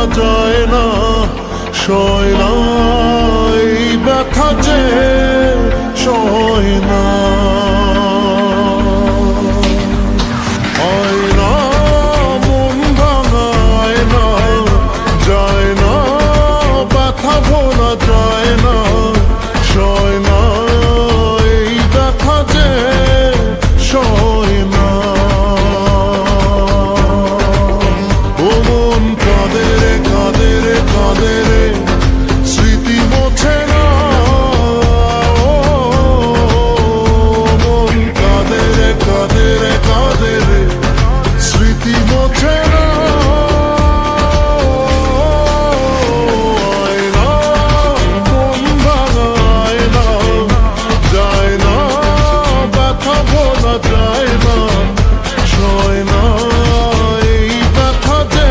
ভোলা যায় না, সয় না এই ব্যথা যে সয় না। আয়না মন ভাঙায় না, যায় না ব্যথা ভোলা যায় না, সয় না এই ব্যথা যে সয় না। ও মন কাঁদে রে কাঁদে রে কাঁদে রে, স্মৃতি মোছে না। ও মন কাঁদে রে কাঁদে রে কাঁদে রে, স্মৃতি মোছে না। আয়না মন ভাঙায় না, যায় না ব্যথা ভোলা যায় না, সয় না এই ব্যথা যে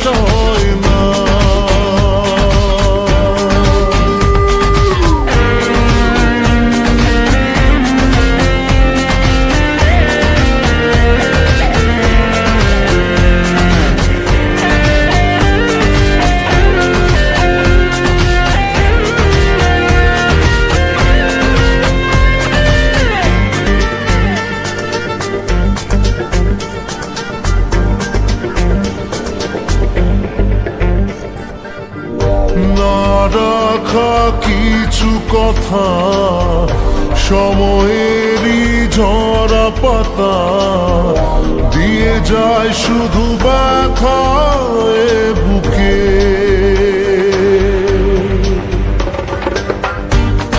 সয় না। না রাখা কিছু কথা, সময়েরই ঝরা পাতা, দিয়ে যায় শুধু ব্যথা এ বুকে।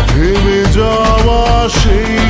থেমে যাওয়া সেই